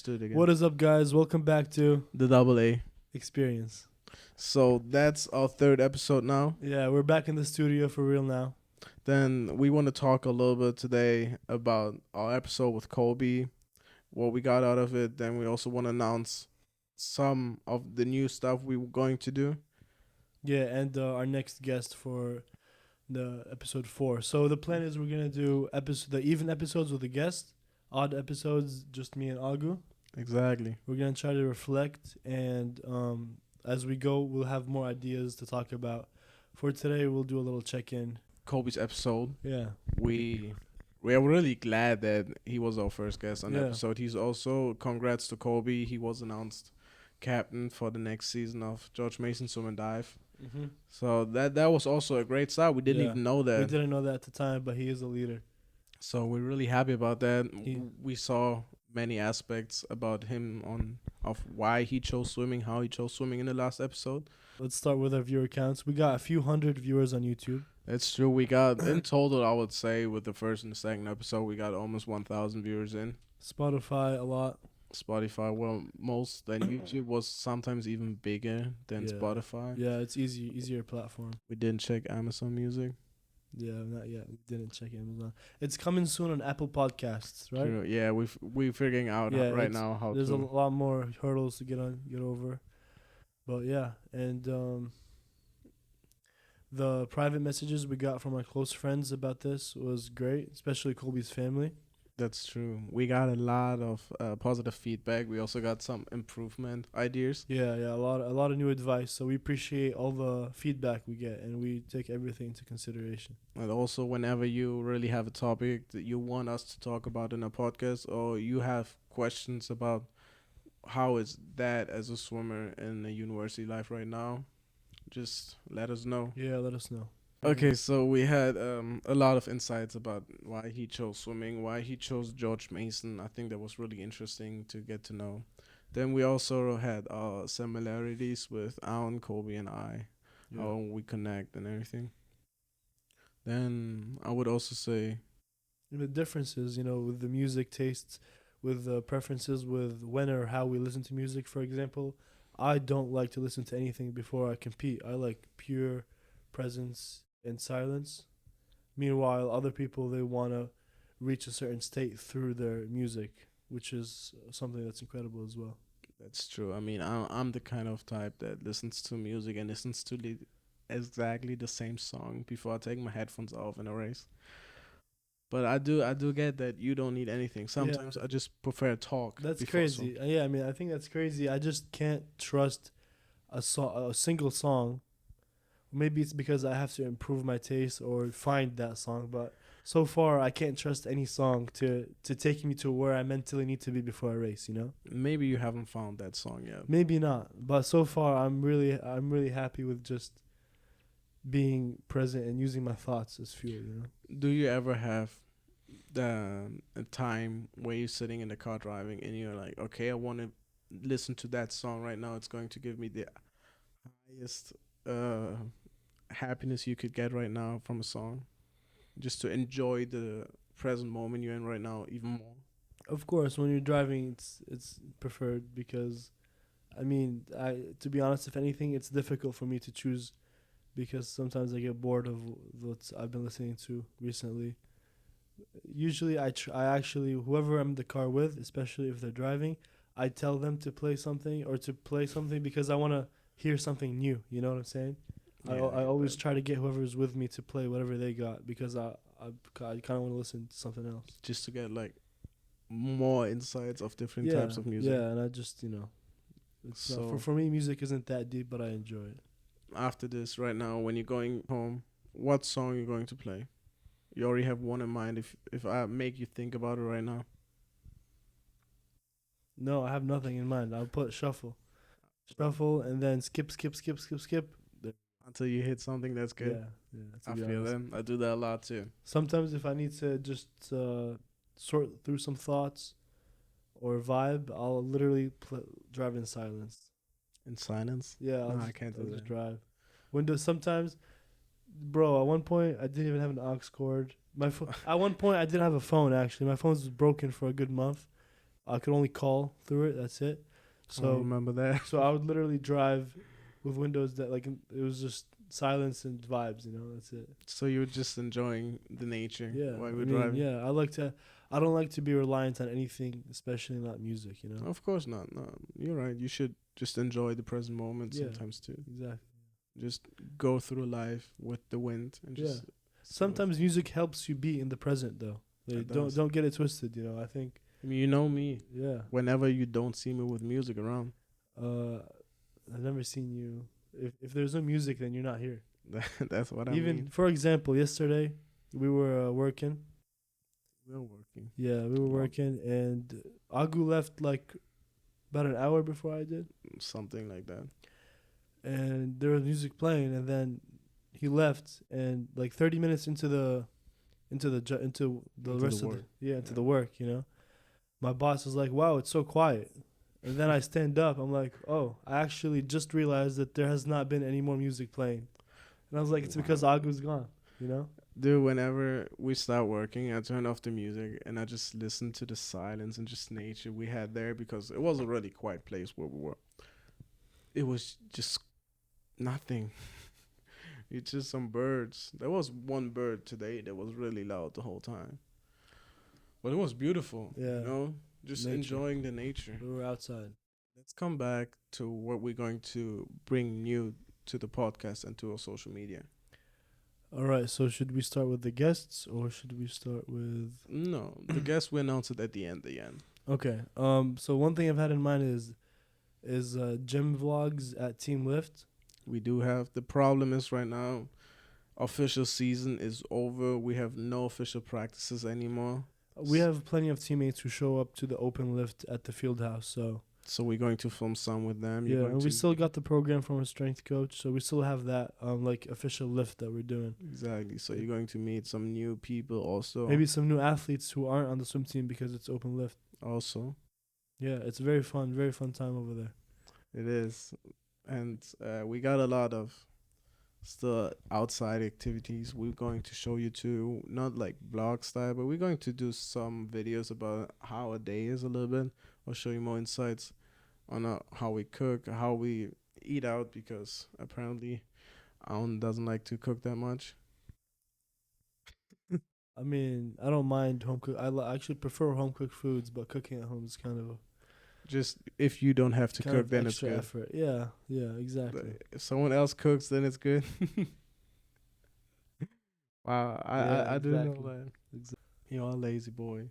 understood again. What is up, guys? Welcome back to The double A. Experience. So that's our third episode now. Yeah, we're back in the studio for real now. Then we want to talk a little bit today about our episode with Colby, what we got out of it. Then we also want to announce some of the new stuff we were going to do. Yeah, and our next guest for the episode 4. So the plan is we're gonna do the even episodes with a guest, odd episodes just me and Agu. Exactly. We're gonna try to reflect, and as we go, we'll have more ideas to talk about. For today, we'll do a little check-in. Colby's episode. Yeah. We are really glad that he was our first guest on the Yeah. episode. He's also, congrats to Colby. He was announced captain for the next season of George Mason Swim and Dive. Mm-hmm. So that was also a great start. We didn't even know that. We didn't know that at the time, but he is a leader. So we're really happy about that. He- We saw many aspects about him of why he chose swimming, how he chose swimming in the last episode. Let's start with our viewer counts. We got a few hundred viewers on YouTube. It's true. We got in total, I would say, with the first and the second episode, we got almost 1,000 viewers in. Spotify, a lot. Spotify, well, most then YouTube was sometimes even bigger than Yeah. Spotify. Yeah, it's easier platform. We didn't check Amazon Music. Yeah, not yet. We didn't check Amazon. It's coming soon on Apple Podcasts, right? True. Yeah, we're figuring out Yeah, right it's- now how There's a to. lot more hurdles to get over. But yeah, and the private messages we got from our close friends about this was great, especially Colby's family. That's true. We got a lot of positive feedback. We also got some improvement ideas. Yeah, a lot of new advice. So we appreciate all the feedback we get, and we take everything into consideration. And also, whenever you really have a topic that you want us to talk about in a podcast, or you have questions about how is that as a swimmer in the university life right now, just let us know. Yeah, let us know. Okay, so we had a lot of insights about why he chose swimming, why he chose George Mason. I think that was really interesting to get to know. Then we also had similarities with Alan, Colby, and I, Yeah. how we connect and everything. Then I would also say, The differences, with the music tastes, with the preferences, with when or how we listen to music. For example, I don't like to listen to anything before I compete. I like pure presence and silence. Meanwhile, other people, they want to reach a certain state through their music, which is something that's incredible as well. that's true. I mean, I'm the kind of type that listens to music and listens to exactly the same song before I take my headphones off in a race. But I do get that you don't need anything. Sometimes I just prefer talk. That's before a crazy. song. Yeah, I mean, I think that's crazy. I just can't trust a single song. Maybe it's because I have to improve my taste or find that song, but so far I can't trust any song to take me to where I mentally need to be before I race, Maybe you haven't found that song yet. Maybe not, but so far I'm really happy with just being present and using my thoughts as fuel. Do you ever have a time where you're sitting in the car driving and you're like, okay, I want to listen to that song right now. It's going to give me the highest happiness you could get right now from a song, just to enjoy the present moment you're in right now even more. Of course, when you're driving, it's preferred because, I mean, to be honest, if anything, it's difficult for me to choose because sometimes I get bored of what I've been listening to recently. Usually, I actually, whoever I'm in the car with, especially if they're driving, I tell them to play something because I want to hear something new. You know what I'm saying? I always try to get whoever's with me to play whatever they got because I kind of want to listen to something else. Just to get like more insights of different types of music. Yeah, and I just it's not, for me, music isn't that deep, but I enjoy it. After this, right now, when you're going home, what song are you going to play? You already have one in mind. If I make you think about it right now. No, I have nothing in mind. I'll put shuffle, and then skip. Until you hit something that's good. Yeah. I feel that. I do that a lot too. Sometimes if I need to just sort through some thoughts or vibe, I'll literally drive in silence. In silence? Yeah, No, I can't do I'll that. just drive. Windows sometimes, bro. At one point, I didn't even have an aux cord. At one point, I didn't have a phone. Actually, my phone was broken for a good month. I could only call through it. That's it. I don't So remember that. so I would literally drive with windows that like it was just silence and vibes. That's it. So you were just enjoying the nature Yeah, while I you were mean, driving. yeah, I like to. I don't like to be reliant on anything, especially not music. Of course not. No, you're right. You should just enjoy the present moment Yeah, sometimes too. exactly. Just go through life with the wind and Yeah. just sort of. Sometimes music helps you be in the present, though. It Don't does. don't get it twisted. I think. I mean, you know me. Yeah. Whenever you don't see me with music around, Uh, I've never seen you. If there's no music, then you're not here. that's what I Even mean. for example, yesterday we were working. We're working. Yeah, we were Well, working, and Agu left like about an hour before I did, something like that. and there was music playing, and then he left, and like 30 minutes into the Into the rest of work. into Yeah. the work, my boss was like, "Wow, it's so quiet." And then I stand up. I'm like, "Oh, I actually just realized that there has not been any more music playing." And I was like, "It's because Wow. Agu's gone." You know? Dude, whenever we start working, I turn off the music and I just listen to the silence and just nature we had there because it was a really quiet place where we were. It was just nothing. It's just some birds. There was one bird today that was really loud the whole time. But it was beautiful, Yeah. Just Nature. enjoying the nature. We were outside. Let's come back to what we're going to bring new to the podcast and to our social media. All right. So should we start with the guests or should we start with? No, the guest we announce it at the end. Okay. So one thing I've had in mind is gym vlogs at Team Lift. We do have the problem is right now, official season is over. We have no official practices anymore. We have plenty of teammates who show up to the open lift at the field house. So we're going to film some with them. Yeah, and we still got the program from a strength coach, so we still have that like official lift that we're doing. Exactly. So you're going to meet some new people also. Maybe some new athletes who aren't on the swim team because it's open lift. Also, Yeah, it's very fun time over there. it is, and we got a lot of still outside activities we're going to show you too, not like blog style, but we're going to do some videos about how a day is a little bit. I'll show you more insights on how we cook, how we eat out, because apparently Alan doesn't like to cook that much. I mean, I don't mind home cook. I actually prefer home cooked foods, but cooking at home is kind of Just if you don't have to kind cook, of then it's extra good. effort. Yeah, exactly. But if someone else cooks, then it's good. Wow, Yeah, I didn't know exactly. that. Exactly. You're a lazy boy.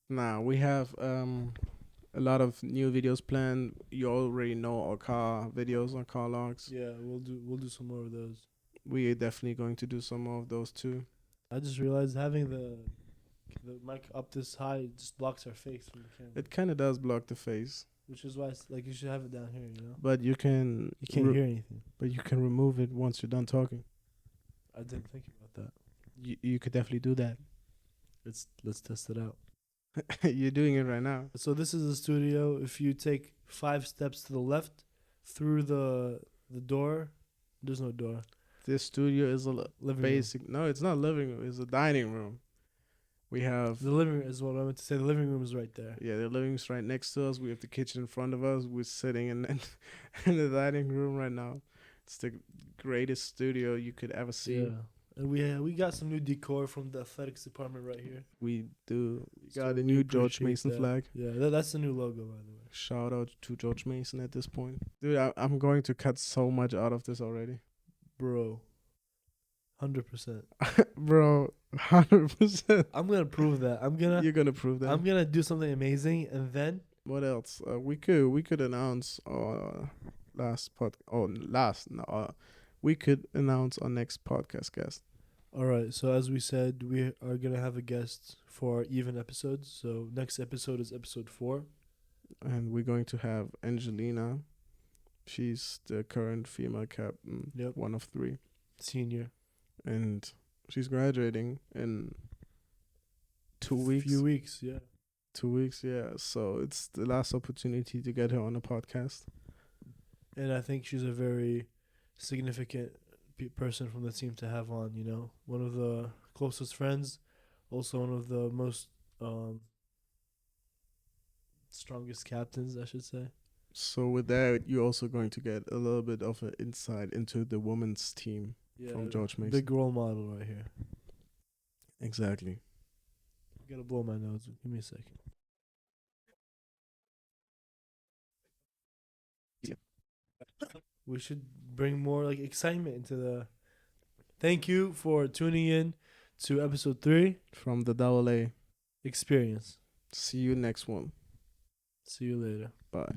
Now we have a lot of new videos planned. You already know our car videos, our car logs. Yeah, we'll do some more of those. We are definitely going to do some more of those too. I just realized having the mic up this high just blocks our face from the camera, It kind of does block the face, which is why it's like you should have it down here. but you can You can't hear anything. but you can remove it once you're done talking. I didn't think about that. You could definitely do that. Let's test it out. You're doing it right now. So this is the studio. If you take 5 steps to the left through the door, there's no door. This studio is a Living basic. No, it's not living room. It's a dining room. We have room. The living room is what I meant to say. The living room is right there. yeah, the living room's right next to us. We have the kitchen in front of us. We're sitting in the dining room right now. It's the greatest studio you could ever see. Yeah. And we got some new decor from the athletics department right here. We do. We So got a we new George appreciate Mason that. flag. Yeah, that's the new logo, by the way. Shout out to George Mason at this point. Dude, I'm going to cut so much out of this already. Bro, 100%. Bro, 100%. I'm gonna prove that. You're going to prove that. I'm gonna do something amazing, and then What else? We could announce our last pod. Oh, last. No, we could announce our next podcast guest. all right. So as we said, we are gonna have a guest for our even episodes. So next episode is episode 4. And we're going to have Angelina. She's the current female captain, Yep. one of 3. Senior. And she's graduating in 2 weeks. Few weeks. Yeah. 2 weeks, yeah. So it's the last opportunity to get her on a podcast. And I think she's a very significant person from the team to have on. One of the closest friends, also one of the most Strongest captains, I should say. So with that, you're also going to get a little bit of an insight into the women's team Yeah, from George Mason. big role model right here. Exactly. Gotta blow my nose. Give me a second. Yeah. We should bring more like excitement into the. Thank you for tuning in to episode 3 From the Double A. experience. See you next one. See you later. Bye.